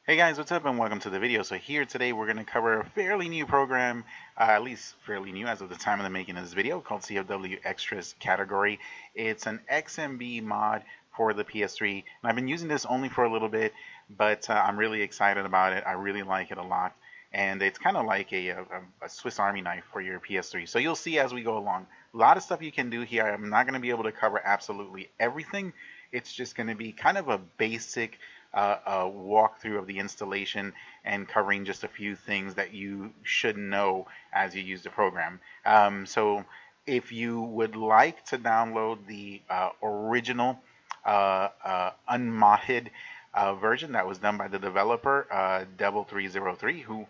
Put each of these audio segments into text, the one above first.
Hey guys, what's up and welcome to the video. So here today we're going to cover a fairly new program, at least fairly new as of the time of the making of this video, called CFW Extras Category. It's an XMB mod for the PS3, and I've been using this only for a little bit, but I'm really excited about it. I really like it a lot, and it's kind of like a Swiss Army knife for your PS3. So you'll see as we go along. A lot of stuff you can do here. I'm not going to be able to cover absolutely everything. It's just going to be kind of a basic a walkthrough of the installation and covering just a few things that you should know as you use the program. So if you would like to download the original unmodded version that was done by the developer, Devil303, who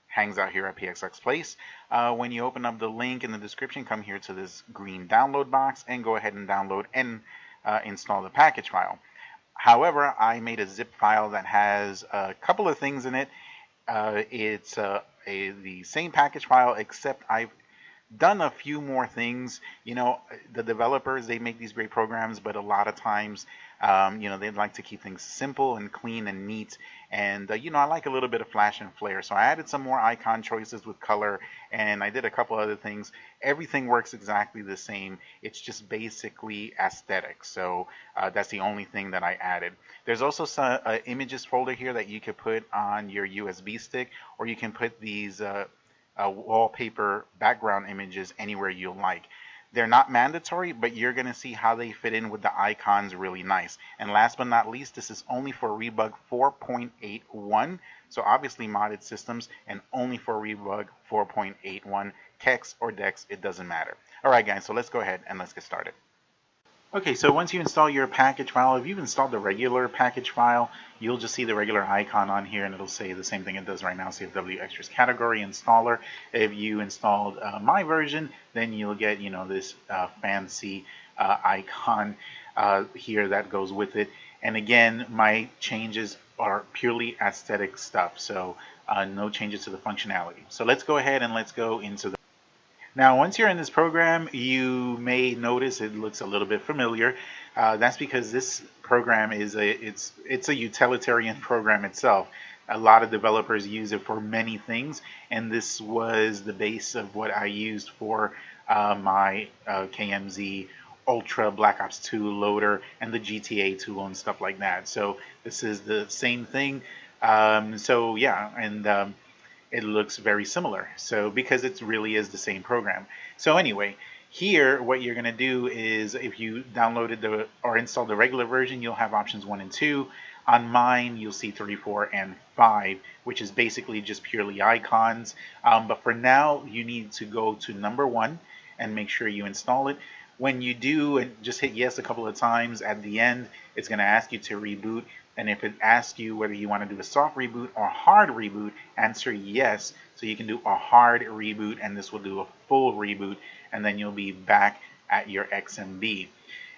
hangs out here at PXX Place. When you open up the link in the description, come here to this green download box and go ahead and download and install the package file. However, I made a zip file that has a couple of things in it. It's the same package file, except I've done a few more things. You know, the developers, they make these great programs, but a lot of times, they'd like to keep things simple and clean and neat. And, I like a little bit of flash and flare. So I added some more icon choices with color, and I did a couple other things. Everything works exactly the same. It's just basically aesthetics. So that's the only thing that I added. There's also some images folder here that you could put on your USB stick, or you can put these wallpaper background images anywhere you like. They're not mandatory, but you're going to see how they fit in with the icons really nice. And last but not least, this is only for Rebug 4.81, so obviously modded systems, and only for Rebug 4.81, Kex or Dex, it doesn't matter. Alright guys, so let's go ahead and let's get started. Okay, so once you install your package file, if you've installed the regular package file, you'll just see the regular icon on here and it'll say the same thing it does right now, CFW Extras Category Installer. If you installed my version, then you'll get, this fancy icon here that goes with it. And again, my changes are purely aesthetic stuff, so no changes to the functionality. So let's go ahead and let's go into the Now, once you're in this program, you may notice it looks a little bit familiar. That's because this program is it's a utilitarian program itself. A lot of developers use it for many things, and this was the base of what I used for my KMZ Ultra Black Ops 2 loader and the GTA tool and stuff like that. So this is the same thing. So yeah, and it looks very similar. So because it really is the same program. So anyway, here what you're going to do is if you downloaded or installed the regular version, you'll have options 1 and 2. On mine, you'll see 3, 4, and 5, which is basically just purely icons. But for now, you need to go to number 1 and make sure you install it. When you do, and just hit yes a couple of times, at the end, it's going to ask you to reboot. And if it asks you whether you want to do a soft reboot or hard reboot, answer yes. So you can do a hard reboot, and this will do a full reboot, and then you'll be back at your XMB.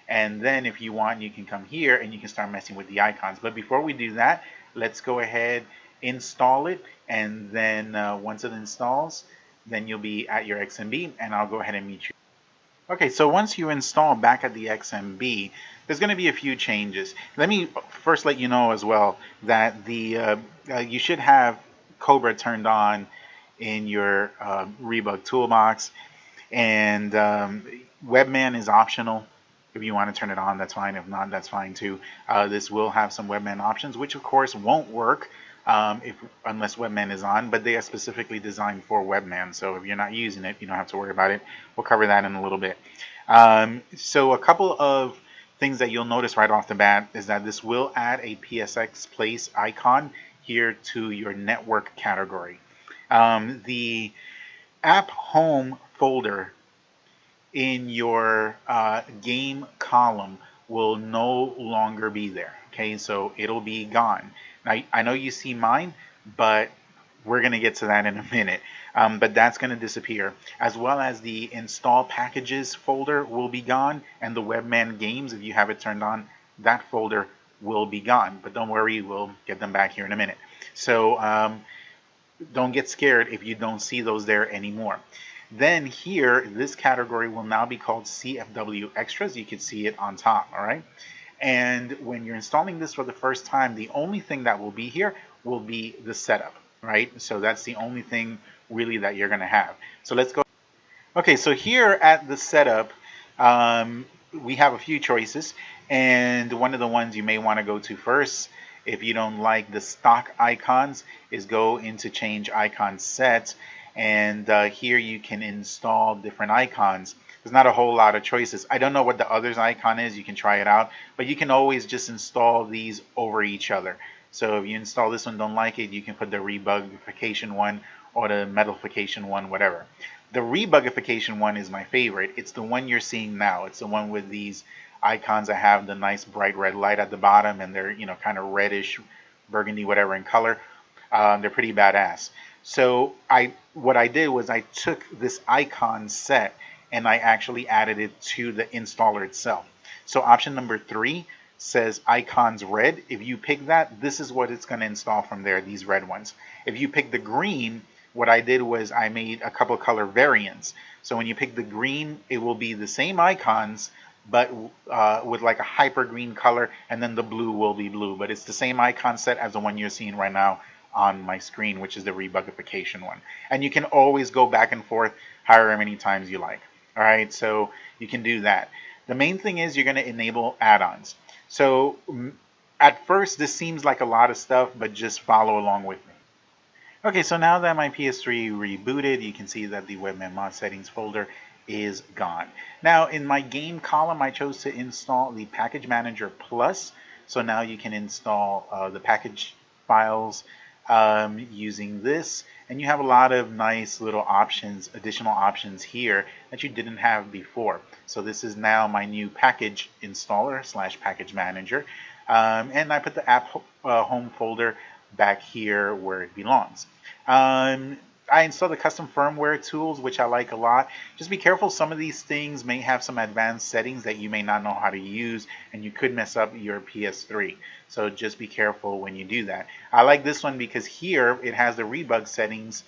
And then if you want, you can come here and you can start messing with the icons. But before we do that, let's go ahead, install it, and then once it installs, then you'll be at your XMB, and I'll go ahead and meet you. Okay, so once you install back at the XMB, there's going to be a few changes. Let me first let you know as well that you should have Cobra turned on in your Rebug toolbox, and Webman is optional. If you want to turn it on, that's fine. If not, that's fine too. This will have some Webman options, which of course won't work unless Webman is on, but they are specifically designed for Webman. So if you're not using it, you don't have to worry about it. We'll cover that in a little bit. So a couple of things that you'll notice right off the bat is that this will add a PSX Place icon here to your network category. The app home folder in your game column will no longer be there. Okay, so it'll be gone. Now, I know you see mine, but we're going to get to that in a minute. But that's going to disappear, as well as the install packages folder will be gone, and the Webman games, if you have it turned on, that folder will be gone. But don't worry, we'll get them back here in a minute. So don't get scared if you don't see those there anymore. Then here, this category will now be called CFW Extras. You can see it on top, all right? And when you're installing this for the first time, the only thing that will be here will be the setup, right? So that's the only thing really that you're going to have. So let's go. Okay, so here at the setup, we have a few choices, and one of the ones you may want to go to first, if you don't like the stock icons, is go into change icon set, and here you can install different icons. There's not a whole lot of choices. I don't know what the others icon is. You can try it out, but you can always just install these over each other. So if you install this one, don't like it, you can put the rebugification one or the metalification one, whatever. The rebugification one is my favorite. It's the one you're seeing now. It's the one with these icons that have the nice bright red light at the bottom, and they're, you know, kind of reddish, burgundy, whatever in color. They're pretty badass. So what I did was I took this icon set and I actually added it to the installer itself. So option number 3 says icons red. If you pick that, this is what it's going to install from there, these red ones. If you pick the green, what I did was I made a couple of color variants. So when you pick the green, it will be the same icons, but with like a hyper green color, and then the blue will be blue. But it's the same icon set as the one you're seeing right now on my screen, which is the rebugification one. And you can always go back and forth however many times you like. All right, so you can do that. The main thing is you're going to enable add-ons. So at first, this seems like a lot of stuff, but just follow along with me. Okay, so now that my PS3 rebooted, you can see that the Webman mod settings folder is gone. Now in my game column, I chose to install the Package Manager Plus. So now you can install the package files using this, and you have a lot of nice little options, additional options here that you didn't have before. So this is now my new package installer / package manager, and I put the app home folder back here where it belongs. I installed the custom firmware tools, which I like a lot. Just be careful, some of these things may have some advanced settings that you may not know how to use, and you could mess up your PS3. So just be careful when you do that. I like this one because here it has the rebug settings.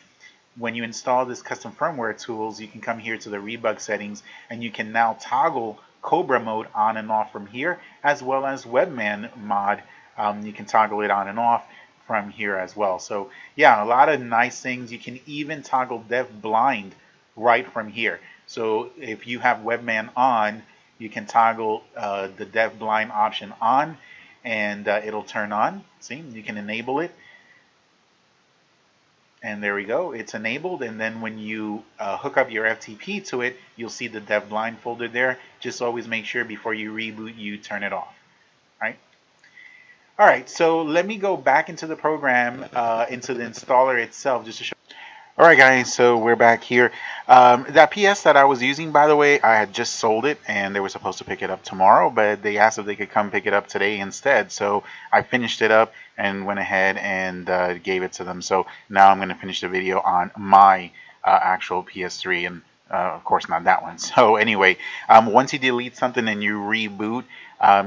When you install this custom firmware tools, you can come here to the rebug settings, and you can now toggle Cobra mode on and off from here, as well as Webman mod. You can toggle it on and off from here as well. So yeah, a lot of nice things. You can even toggle deaf blind right from here. So if you have Webman on, you can toggle the deaf blind option on, and it'll turn on. See, you can enable it, and there we go, it's enabled. And then when you hook up your FTP to it, you'll see the deaf blind folder there. Just always make sure before you reboot you turn it off. All right, so let me go back into the program, into the installer itself, just to show. All right, guys, so we're back here. That PS that I was using, by the way, I had just sold it, and they were supposed to pick it up tomorrow, but they asked if they could come pick it up today instead. So I finished it up and went ahead and gave it to them. So now I'm going to finish the video on my actual PS3, and of course not that one. So anyway, once you delete something and you reboot,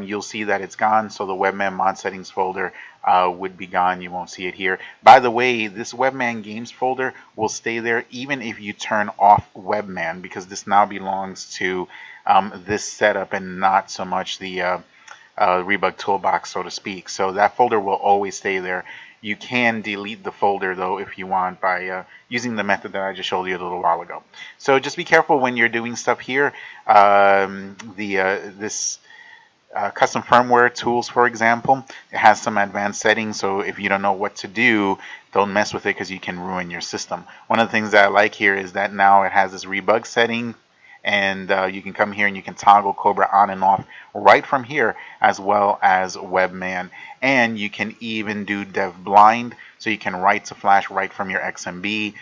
you'll see that it's gone. So the Webman mod settings folder would be gone. You won't see it here. By the way, this Webman games folder will stay there even if you turn off Webman, because this now belongs to this setup and not so much the Rebug toolbox, so to speak. So that folder will always stay there. You can delete the folder though if you want by using the method that I just showed you a little while ago. So just be careful when you're doing stuff here. This custom firmware tools, for example, it has some advanced settings, so if you don't know what to do, don't mess with it because you can ruin your system. One of the things that I like here is that now it has this rebug setting, and you can come here and you can toggle Cobra on and off right from here, as well as Webman. And you can even do deaf blind, so you can write to flash right from your XMB.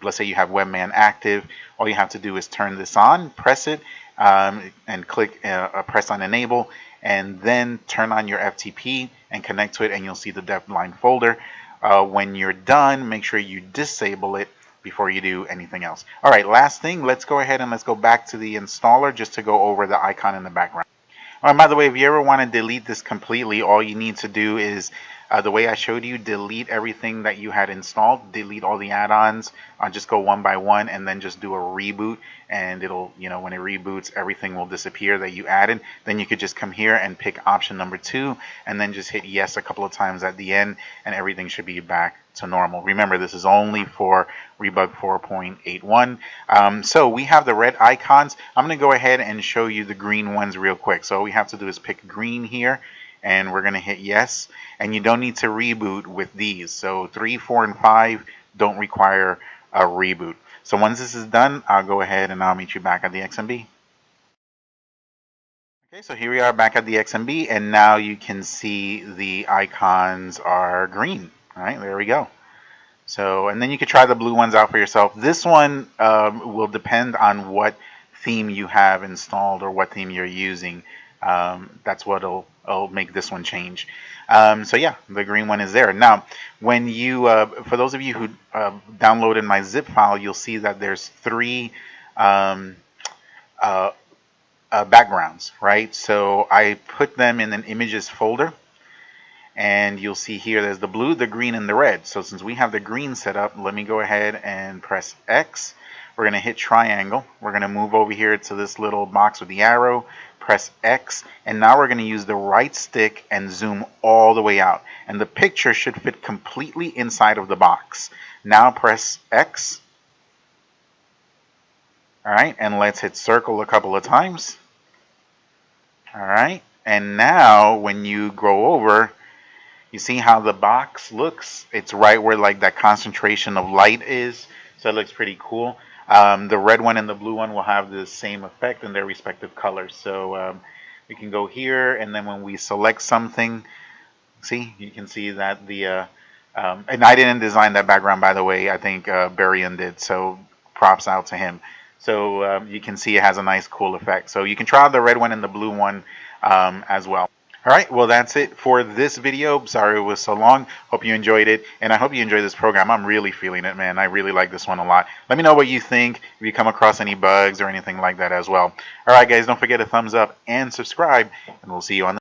Let's say you have Webman active, all you have to do is turn this on, press it, and click press on enable, and then turn on your FTP and connect to it, and you'll see the deaf blind folder. When you're done, make sure you disable it before you do anything else. All right, last thing, let's go ahead and let's go back to the installer just to go over the icon in the background. By the way, if you ever want to delete this completely, all you need to do is the way I showed you, delete everything that you had installed, delete all the add-ons, just go one by one, and then just do a reboot, and it'll, when it reboots, everything will disappear that you added. Then you could just come here and pick option number 2, and then just hit yes a couple of times at the end, and everything should be back to normal. Remember, this is only for Rebug 4.81. So we have the red icons. I'm going to go ahead and show you the green ones real quick. So all we have to do is pick green here, and we're going to hit yes. And you don't need to reboot with these. So 3, 4, and 5 don't require a reboot. So once this is done, I'll go ahead and I'll meet you back at the XMB. Okay, so here we are back at the XMB, and now you can see the icons are green. All right, there we go. So, and then you could try the blue ones out for yourself. This one will depend on what theme you have installed or what theme you're using. That's what'll make this one change. So yeah, the green one is there. Now, when you, for those of you who downloaded my zip file, you'll see that there's 3 backgrounds, right? So I put them in an images folder, and you'll see here there's the blue, the green, and the red. So since we have the green set up, let me go ahead and press X. We're going to hit triangle. We're going to move over here to this little box with the arrow, press X, and now we're going to use the right stick and zoom all the way out. And the picture should fit completely inside of the box. Now press X. All right, and let's hit circle a couple of times. All right, and now when you go over, you see how the box looks? It's right where like that concentration of light is, so it looks pretty cool. The red one and the blue one will have the same effect in their respective colors. So we can go here, and then when we select something, see, you can see that the, and I didn't design that background, by the way. I think Barian did, so props out to him. So you can see it has a nice cool effect. So you can try the red one and the blue one as well. All right, well, that's it for this video. Sorry it was so long. Hope you enjoyed it, and I hope you enjoy this program. I'm really feeling it, man. I really like this one a lot. Let me know what you think, if you come across any bugs or anything like that as well. All right, guys, don't forget to thumbs up and subscribe, and we'll see you on the